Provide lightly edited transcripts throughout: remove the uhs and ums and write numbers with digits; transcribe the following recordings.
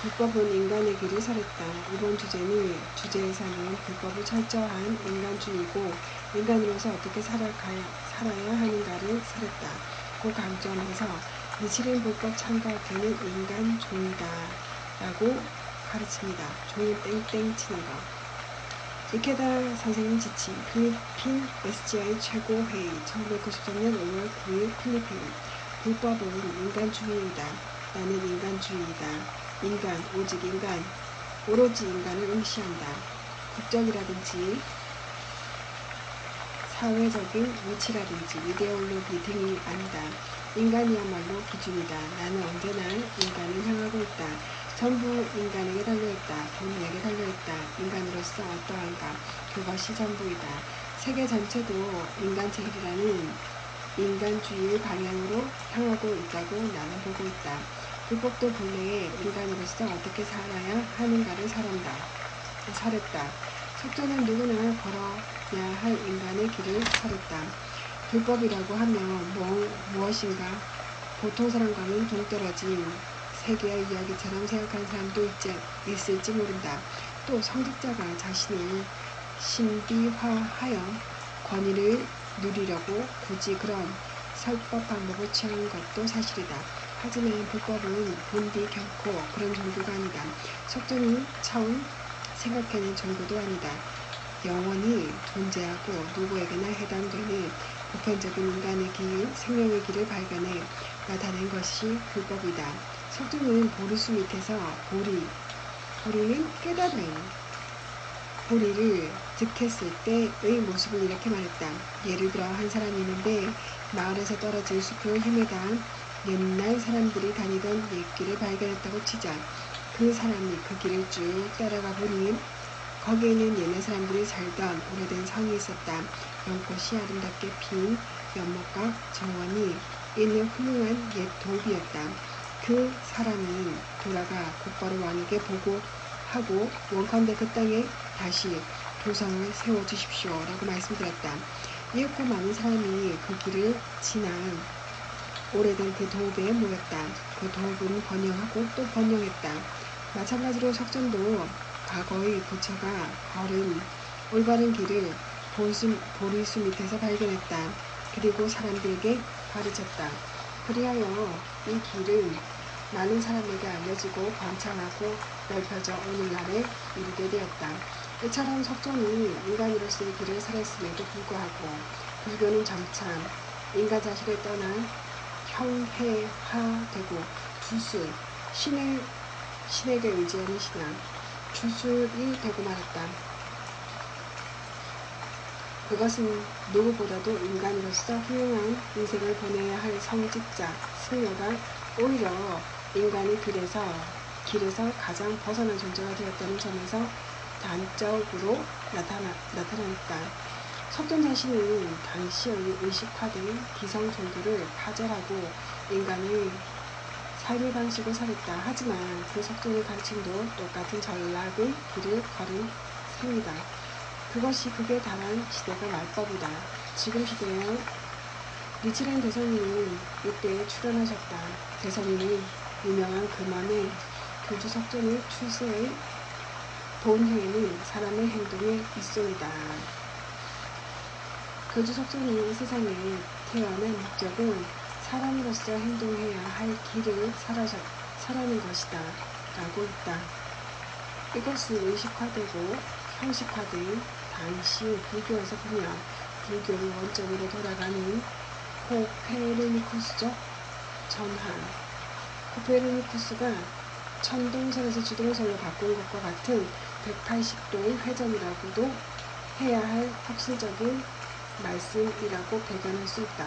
불법은 인간의 길을 살했다. 이번 주제에서는 불법을 철저한 인간주의고 인간으로서 어떻게 살아야 하는가를 살했다. 고 강조하면서 미치린 불법 참가학회는 인간종이다 라고 가르칩니다. 종은 땡땡 치는 거. 이케다 선생님 지침 필리핀 SGI 최고회의 1993년 5월 9일 필리핀. 불법은 인간주의이다. 나는 인간주의이다. 인간, 오직 인간, 오로지 인간을 응시한다. 국적이라든지 사회적인 위치라든지 이데올로기 등이 아니다. 인간이야말로 기준이다. 나는 언제나 인간을 향하고 있다. 전부 인간에게 달려있다. 본인에게 달려있다. 인간으로서 어떠한가. 그것이 전부이다. 세계 전체도 인간제일이라는 인간주의의 방향으로 향하고 있다고 나는 보고 있다. 불법도 본래의 인간으로서 어떻게 살아야 하는가를 살했다. 석조는 누구나 걸어야 할 인간의 길을 살했다. 불법이라고 하면 무엇인가 보통 사람과는 동떨어진 세계의 이야기처럼 생각하는 사람도 있을지 모른다. 또 성직자가 자신을 신비화하여 권위를 누리려고 굳이 그런 설법 방법을 취하는 것도 사실이다. 하지만 불법은 본디 결코 그런 종교가 아니다. 석존이 처음 생각해낸 종교도 아니다. 영원히 존재하고 누구에게나 해당되는 보편적인 인간의 길, 생명의 길을 발견해 나타낸 것이 불법이다. 석존은 보리수 밑에서 보리는 깨달음, 보리를 득했을 때의 모습을 이렇게 말했다. 예를 들어 한 사람이 있는데 마을에서 떨어진 숲을 헤매다 옛날 사람들이 다니던 옛길을 발견했다고 치자. 그 사람이 그 길을 쭉 따라가 보니 거기에는 옛날 사람들이 살던 오래된 성이 있었다. 연꽃이 아름답게 핀 연못과 정원이 있는 훌륭한 옛 돌비였다. 그 사람은 돌아가 곧바로 왕에게 보고하고 원컨대 그 땅에 다시 도성을 세워주십시오 라고 말씀드렸다. 이윽고 많은 사람이 그 길을 지나 오래된 그 도읍에 모였다. 그 도읍은 번영하고 또 번영했다. 마찬가지로 석존도 과거의 부처가 걸은 올바른 길을 보리수 밑에서 발견했다. 그리고 사람들에게 가르쳤다. 그리하여 이 길은 많은 사람에게 알려지고 번창하고 넓혀져 오늘날에 이르게 되었다. 이처럼 석존이 인간으로서의 길을 살았음에도 불구하고 불교는 점차 인간 자신을 떠나 형해화되고 주술, 신에게 의지하는 신앙, 주술이 되고 말았다. 그것은 누구보다도 인간으로서 훌륭한 인생을 보내야 할 성직자, 승려가 오히려 인간의 길에서 가장 벗어난 존재가 되었다는 점에서 단적으로 나타났다. 석존 자신은 당시의 의식화된 기성 종교를 파절하고 인간의 삶의 방식을 살했다. 하지만 그 석존의 가르침도 똑같은 전락의 길을 걸은 셈이다. 그게 달한 시대가 말법이다. 지금 시대에 리치렌 대성인은 이때에 출연하셨다. 대성인은 유명한 금원의 교주 석존의 출세의 본해에는 사람의 행동에 있소이다. 교주 석존이 이 세상에 태어난 목적은 사람으로서 행동해야 할 길을 살아는 것이다 라고 있다. 이것은 의식화되고 형식화된 당시 불교에서 보면 불교를 원점으로 돌아가는 코페르니쿠스적 전환. 코페르니쿠스가 천동설에서 주동설로 바꾼 것과 같은 180도의 회전이라고도 해야 할 혁신적인 말씀이라고 배견할 수 있다.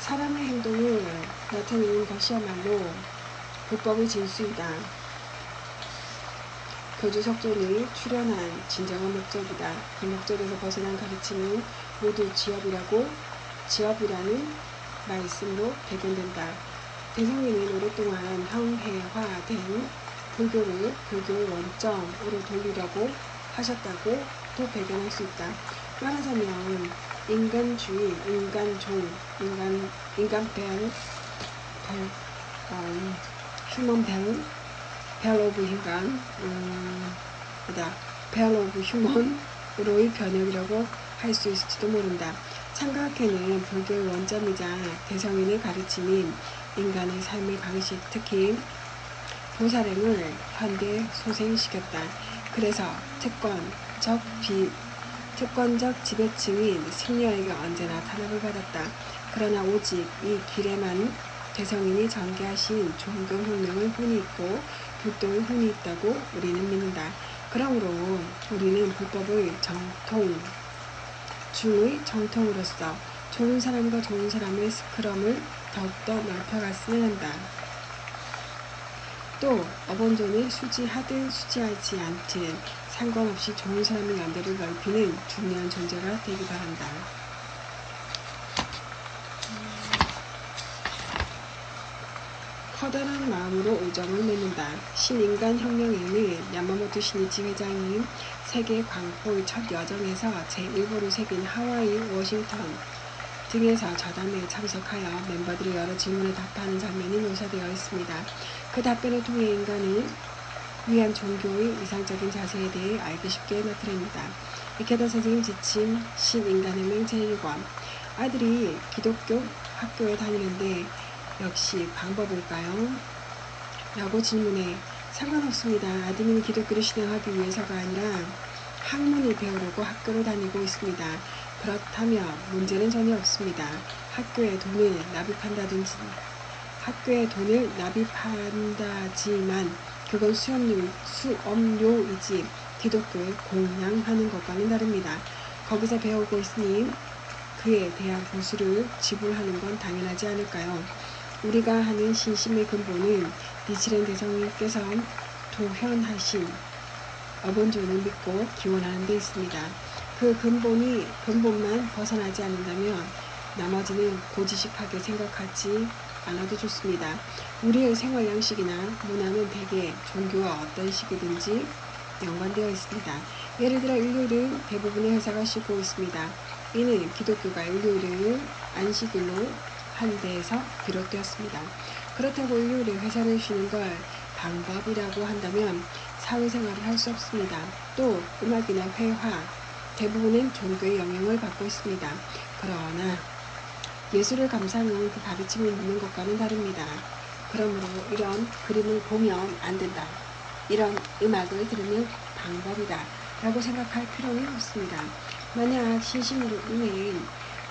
사람의 행동을 나타내는 것이야말로 불법의 진수이다. 교주 석존이 출연한 진정한 목적이다. 그 목적에서 벗어난 가르침은 모두 지업이라는 말씀으로 배견된다. 대성인은 오랫동안 형해화된 불교를 불교의 원점으로 돌리려고 하셨다고 또 배견할 수 있다. 말하자면 인간주의, 인간종, 인간편 휴먼 벨 오브 인간, 벨 오브 휴먼으로의 변형이라고 할 수 있을지도 모른다. 창과학회는 불교의 원점이자 대성인의 가르침인 인간의 삶의 방식, 특히 보살행을 현대 소생시켰다. 그래서 특권적 지배층인 승려에게 언제나 탄압을 받았다. 그러나 오직 이 길에만 대성인이 전개하신 종교혁명의 혼이 있고 불도의 혼이 있다고 우리는 믿는다. 그러므로 우리는 불법의 정통 중의 정통으로서 좋은 사람과 좋은 사람의 스크럼을 더욱더 넓혀갔으면 한다. 또 어본존을 수지하든 수지하지 않든 상관없이 좋은 사람의 연대를 넓히는 중요한 존재가 되기 바란다. 커다란 마음으로 우정을 맺는다. 신인간혁명에는 야마모토 시니치 회장이 세계 광포의 첫 여정에서 제1보를 새긴 하와이, 워싱턴 등에서 저담회에 참석하여 멤버들의 여러 질문에 답하는 장면이 묘사되어 있습니다. 그 답변을 통해 인간을 위한 종교의 이상적인 자세에 대해 알기 쉽게 나타냅니다. 이케다 선생님 지침 신인간혁명 제1권 아들이 기독교 학교에 다니는데 역시 방법일까요? 라고 질문해 상관없습니다. 아드님이 기독교를 신앙하기 위해서가 아니라 학문을 배우려고 학교를 다니고 있습니다. 그렇다면 문제는 전혀 없습니다. 학교에 돈을 납입한다지만 그건 수업료이지 기독교에 공양하는 것과는 다릅니다. 거기서 배우고 있으니 그에 대한 보수를 지불하는 건 당연하지 않을까요? 우리가 하는 신심의 근본은 니치렌 대성님께서 도현하신 어본존을 믿고 기원하는 데 있습니다. 그 근본만 벗어나지 않는다면 나머지는 고지식하게 생각하지 않아도 좋습니다. 우리의 생활 양식이나 문화는 대개 종교와 어떤 식이든지 연관되어 있습니다. 예를 들어 일요일은 대부분의 회사가 쉬고 있습니다. 이는 기독교가 일요일을 안식일로 한 데에서 비롯되었습니다. 그렇다고 일요일에 회사를 쉬는 걸 방법이라고 한다면 사회생활을 할 수 없습니다. 또 음악이나 회화 대부분은 종교의 영향을 받고 있습니다. 그러나 예술을 감상은 그 가르침을 묻는 것과는 다릅니다. 그러므로 이런 그림을 보면 안 된다. 이런 음악을 들으면 방법이다. 라고 생각할 필요는 없습니다. 만약 신심으로 인해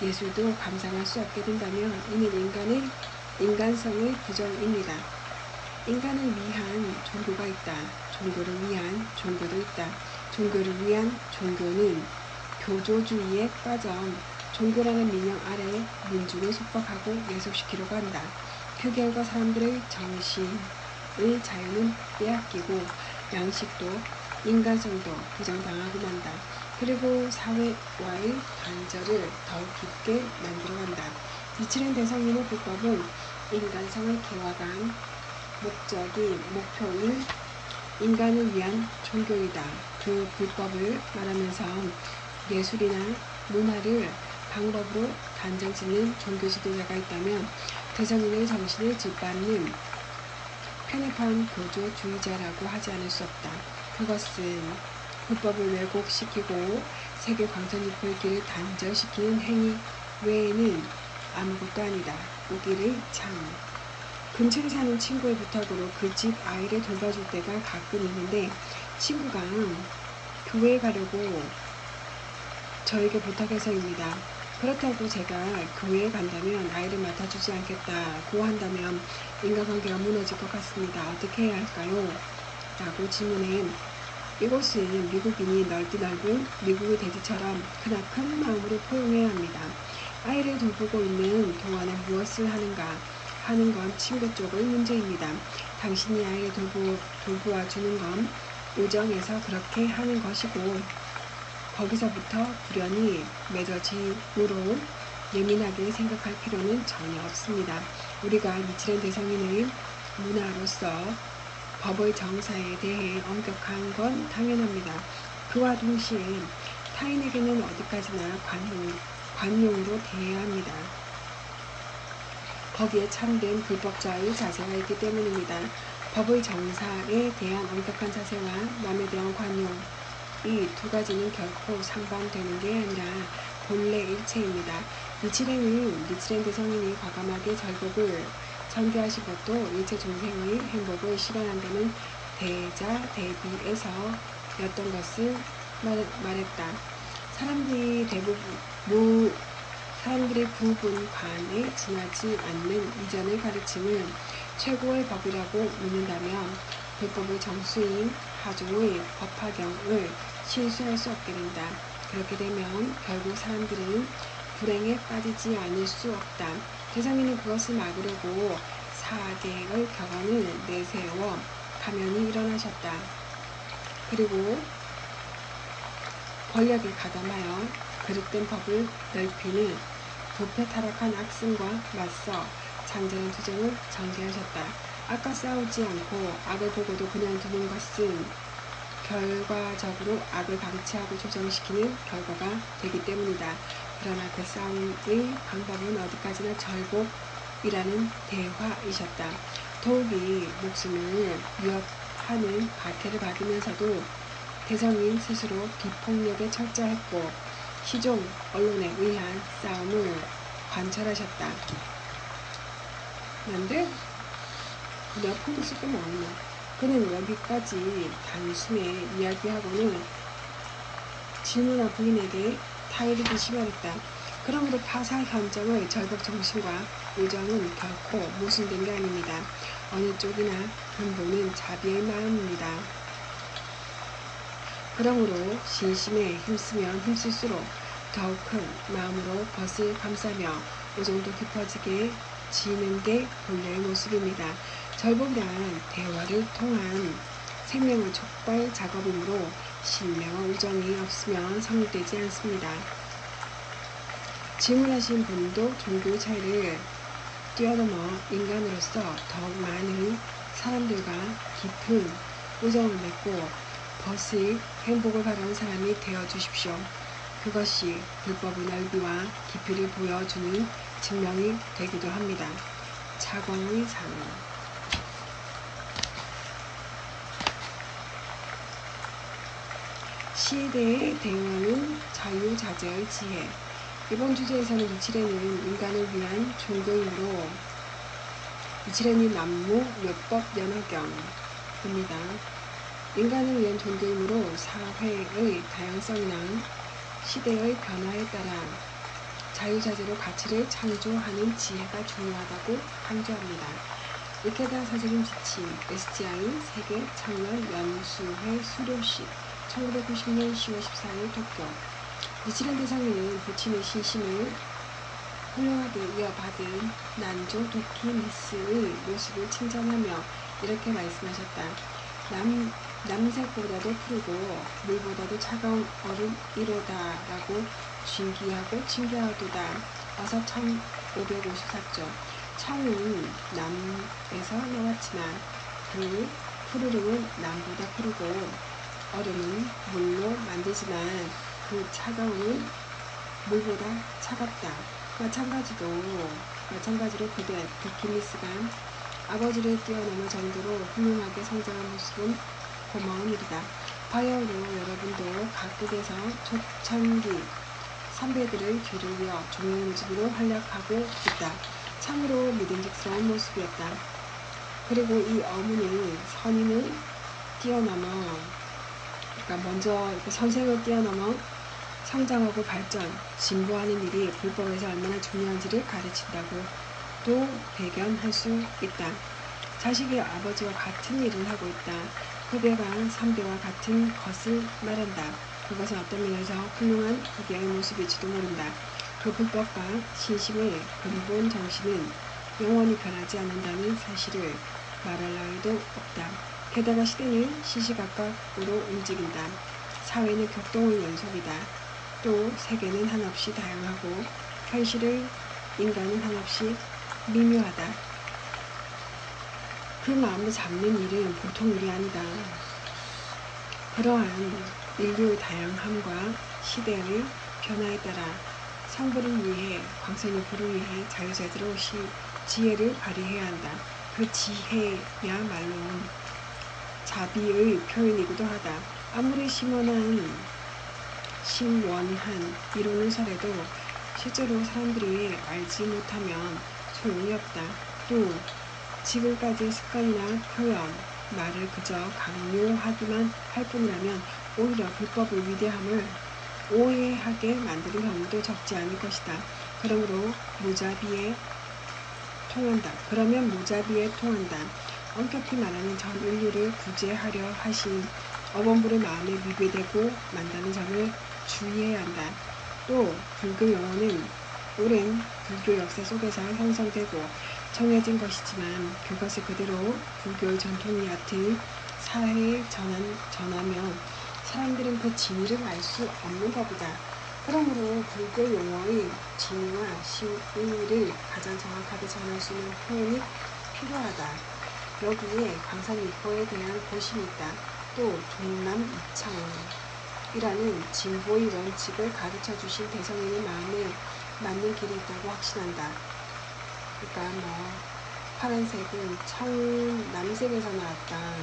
예술도 감상할 수 없게 된다면 이는 인간성의 부정입니다. 인간을 위한 종교가 있다. 종교를 위한 종교도 있다. 종교를 위한 종교는 교조주의에 빠져 종교라는 민영 아래 민중을 속박하고 예속시키려고 한다. 그 결과 사람들의 정신의 자유는 빼앗기고 양식도 인간성도 부정당하고 만다. 그리고 사회와의 단절을 더욱 깊게 만들어간다. 니치렌 대성인의 불법은 인간성을 개화한 목표인 인간을 위한 종교이다. 그 불법을 말하면서 예술이나 문화를 방법으로 단정짓는 종교 지도자가 있다면 대성인의 정신을 짓밟는 편협한 교조주의자라고 하지 않을 수 없다. 그것은 불법을 왜곡시키고 세계 광선잎의 길을 단절시키는 행위 외에는 아무것도 아니다. 우길의 참. 근처에 사는 친구의 부탁으로 그 집 아이를 돌봐줄 때가 가끔 있는데 친구가 교회에 가려고 저에게 부탁해서입니다. 그렇다고 제가 교회에 간다면 아이를 맡아주지 않겠다고 한다면 인간관계가 무너질 것 같습니다. 어떻게 해야 할까요? 라고 질문해 이곳은 미국인이 넓은 미국의 대지처럼 크나큰 마음으로 포용해야 합니다. 아이를 돌보고 있는 동안에 무엇을 하는가 하는 건 친구 쪽의 문제입니다. 당신이 아이를 돌보아 주는 건 우정에서 그렇게 하는 것이고 거기서부터 불연히 맺어짐으로 예민하게 생각할 필요는 전혀 없습니다. 우리가 니치렌 대성인의 문화로서 법의 정사에 대해 엄격한 건 당연합니다. 그와 동시에 타인에게는 어디까지나 관용으로 대해야 합니다. 거기에 참된 불법자의 자세가 있기 때문입니다. 법의 정사에 대한 엄격한 자세와 남에 대한 관용, 이 두 가지는 결코 상반되는 게 아니라 본래 일체입니다. 니치렌 대성인이 과감하게 절복을 전개하신 것도 일체 중생의 행복을 실현한다는 대자대비에서 였던 것을 말했다. 사람들이 부분관에 지나지 않는 이전의 가르침을 최고의 법이라고 믿는다면 불법의 정수인 하중의 법화경을 실수할 수 없게 된다. 그렇게 되면 결국 사람들은 불행에 빠지지 않을 수 없다. 대성인은 그것을 막으려고 사계의 격언을 내세워 가면이 일어나셨다. 그리고 권력에 가담하여 그릇된 법을 넓히는 부패 타락한 악승과 맞서 장전한 투쟁을 전개하셨다. 악과 싸우지 않고 악을 보고도 그냥 두는 것은 결과적으로 악을 방치하고 조정시키는 결과가 되기 때문이다. 그러나 그 싸움의 방법은 어디까지나 절복이라는 대화이셨다. 더욱이 목숨을 위협하는 박해를 받으면서도 대성인 스스로 비폭력에 철저했고 시종 언론에 의한 싸움을 관철하셨다. 난데 내가 폰을 쓸 거면 없나? 그는 여기까지 단숨에 이야기하고는 질문한 부인에게 타이르기 시발했다. 그러므로 파사 현정의 절복 정신과 우정은 결코 모순된 게 아닙니다. 어느 쪽이나 근본은 자비의 마음입니다. 그러므로 진심에 힘쓰면 힘쓸수록 더욱 큰 마음으로 벗을 감싸며 우정도 깊어지게 지는 게 본래의 모습입니다. 절복이란 대화를 통한 생명의 촉발 작업이므로 신명한 우정이 없으면 성립되지 않습니다. 질문하신 분도 종교의 차이를 뛰어넘어 인간으로서 더욱 많은 사람들과 깊은 우정을 맺고 벗을 행복을 바라는 사람이 되어주십시오. 그것이 불법의 넓이와 깊이를 보여주는 증명이 되기도 합니다. 자광의 상 시에 대해 대응하는 자유자재의 지혜. 이번 주제에서는 니치렌은 인간을 위한 종교이므로 니치렌이 남무 묘법 연화경입니다. 인간을 위한 종교이므로 사회의 다양성이나 시대의 변화에 따라 자유자재로 가치를 창조하는 지혜가 중요하다고 강조합니다. 이케다 사적인 지침 SGI 세계 청년 연수회 수료식 1990년 10월 14일 도쿄. 니치렌 대성인은 부친의 신심을 훌륭하게 이어받은 난조 도키미스의 모습을 칭찬하며 이렇게 말씀하셨다. 남색보다도 푸르고 물보다도 차가운 얼음이로다라고 징기하고 칭찬하도다. 어서 1554조. 청은 남에서 나왔지만 그 푸르름은 남보다 푸르고 얼음은 물로 만들지만 그 차가움은 물보다 차갑다. 마찬가지로 그대 도키미스가 아버지를 뛰어넘을 정도로 훌륭하게 성장한 모습은 고마운 일이다. 바야흐로 여러분도 각국에서 초창기 선배들의 뒤를 이어 종의 모습으로 활약하고 있다. 참으로 믿음직스러운 모습이었다. 그리고 이 어머니 선인을 뛰어넘어 먼저 선생을 뛰어넘어 성장하고 발전, 진보하는 일이 불법에서 얼마나 중요한지를 가르친다고 또 배견할 수 있다. 자식이 아버지와 같은 일을 하고 있다. 후배가 선배와 같은 것을 말한다. 그것은 어떤 면에서 훌륭한 후배의 모습일지도 모른다. 그 불법과 신심의 근본 정신은 영원히 변하지 않는다는 사실을 말할 나위도 없다. 게다가 시대는 시시각각으로 움직인다. 사회는 격동의 연속이다. 또 세계는 한없이 다양하고 현실의 인간은 한없이 미묘하다. 그 마음을 잡는 일은 보통 일이 아니다. 그러한 인류의 다양함과 시대의 변화에 따라 성부를 위해 광선의 불을 위해 자유자재로 지혜를 발휘해야 한다. 그 지혜야말로 자비의 표현이기도 하다. 아무리 심원한 이론을 설해도 실제로 사람들이 알지 못하면 소용이 없다. 또 지금까지의 습관이나 표현, 말을 그저 강요하기만 할 뿐이라면 오히려 불법의 위대함을 오해하게 만드는 경우도 적지 않을 것이다. 그러면 무자비에 통한다. 엄격히 말하는 전 인류를 구제하려 하신 어범부를 마음에 미배되고 만다는 점을 주의해야 한다. 또 불교 용어는 오랜 불교 역사 속에서 형성되고 정해진 것이지만 그것을 그대로 불교의 전통이 얕은 사회에 전하면 사람들은 그 진위를 알 수 없는 법이다. 그러므로 불교 용어의 진위와 의미를 가장 정확하게 전할 수 있는 표현이 필요하다. 여기에 광산일보에 대한 고심이 있다. 또 종남 이창이라는 진보의 원칙을 가르쳐 주신 대성인의 마음에 맞는 길이 있다고 확신한다. 그러니까 파란색은 창은 남색에서 나왔다.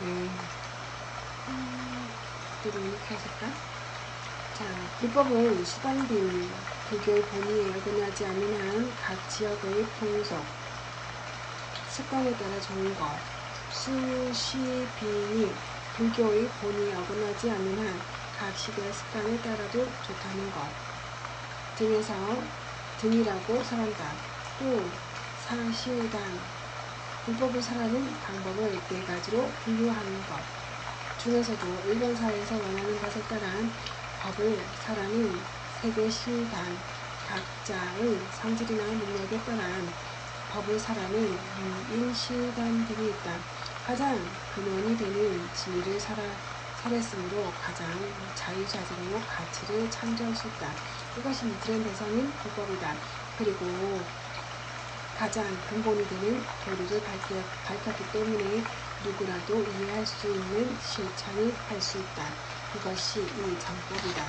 네. 이렇게 하실까? 자, 불법은 수반된 불교의 본의에 어긋나지 않는 한 각 지역의 풍속, 습관에 따라 좋은 것, 수시빈이 불교의 본의에 어긋나지 않는 한 각 시대의 습관에 따라도 좋다는 것 등이라고 설한다. 또 사실단, 불법을 설하는 방법을 4가지로 분류하는 것 중에서도 일반 사회에서 원하는 것에 따른 법을 설하는 세계 실단, 각자의 성질이나 능력에 따른 법을 설하는 유인 실단 등이 있다. 가장 근원이 되는 진리를 설했으므로 가장 자유자재로 가치를 창조할 수 있다. 이것이 이들의 대성인 불법이다. 그리고 가장 근본이 되는 도리를 밝혔기 때문에 누구라도 이해할 수 있는 실천을 할 수 있다. 이것이 이 정법이다.